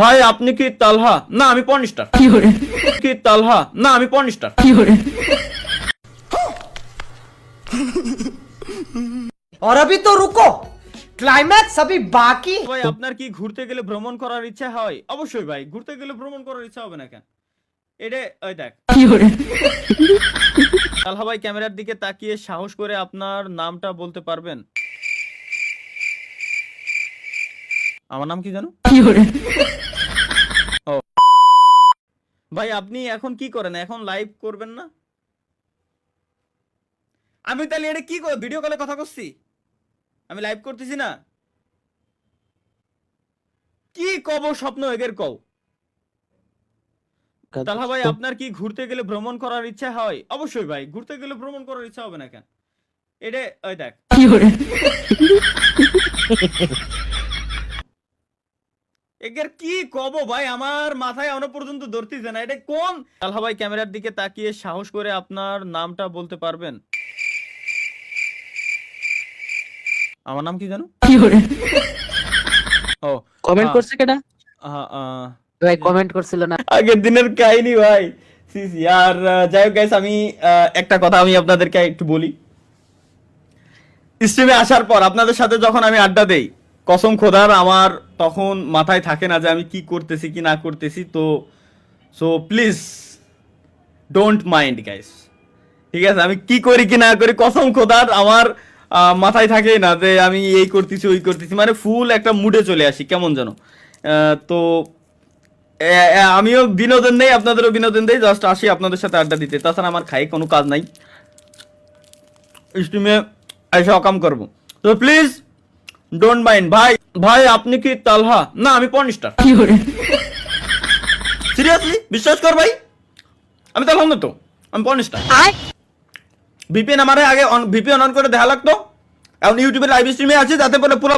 ভাই আপনি কি তালহা? না আমি পর্ন স্টার। কি তালহা? না আমি পর্ন স্টার। और अभी तो रुको, क्लाइमैक्स अभी बाकी। ভাই আপনার কি ঘুরতে গেলে ভ্রমণ করার ইচ্ছা হয়? অবশ্যই ভাই, ঘুরতে গেলে ভ্রমণ করার ইচ্ছা হবে না কেন? এটা ওই দেখ তালহা ভাই, ক্যামেরার দিকে তাকিয়ে সাহস করে আপনার নামটা বলতে পারবেন? আমার নাম কি জানো? ও ভাই, আপনি এখন কি করেন? এখন লাইভ করবেন না? আমি তাহলে এটা কি করে ভিডিও কলে কথা করছি? আমি লাইভ করতেছি না? কি কব স্বপ্ন এগের কও? তালহা ভাই আপনার কি ঘুরতে গেলে ভ্রমণ করার ইচ্ছা হয়? অবশ্যই ভাই, ঘুরতে গেলে ভ্রমণ করার ইচ্ছা হবে না কেন? এটা ওই দেখ এগের কি কব ভাই, আমার মাথায় এখনো পর্যন্ত ধরতেছে না। এটা কোন? তালহা ভাই ক্যামেরার দিকে তাকিয়ে সাহস করে আপনার নামটা বলতে পারবেন? আমার নাম কি জানো? ও কমেন্ট করছে কেডা? ভাই কমেন্ট করছিল না? আগের দিনের কাহিনী ভাই। সি সি আর যাই হোক গাইস, আমি একটা কথা আমি আপনাদেরকে একটু বলি। স্ট্রিমে আসার পর আপনাদের সাথে যখন আমি আড্ডা দেই, কসম খোদার আমার তখন মাথায় থাকে না যে আমি কি করতেছি কি না করতেছি। তো so please don't mind guys, ঠিক আছে? আমি কি করি কি না করি কসম খোদার আমার মাথায় থাকেই না যে আমি এই করতেছি ওই করতেছি, মানে ফুল একটা মুডে চলে আসি কেমন যেন। তো আমিও বিনোদন নেই, আপনাদেরও বিনোদন দেই, জাস্ট আসি আপনাদের সাথে আড্ডা দিতে। তাছাড়া আমার খাই কোনো কাজ নাই, স্ট্রিমে এসে অকাম করবো। তো প্লিজ ডোন্ট মাইন্ড। ভাই ভাই আপনি কি তালহা? না আমি পর্ন স্টার। সিরিয়াসলি বিশ্বাস কর ভাই, আমি তালহা না তো, আমি পর্ন স্টার। ভিপিএন আমারে আগে ভিপিএন অন করে দেখা লাগতো, এখন ইউটিউবে লাইভ স্ট্রিমে আছি, যাতে বলে পুরো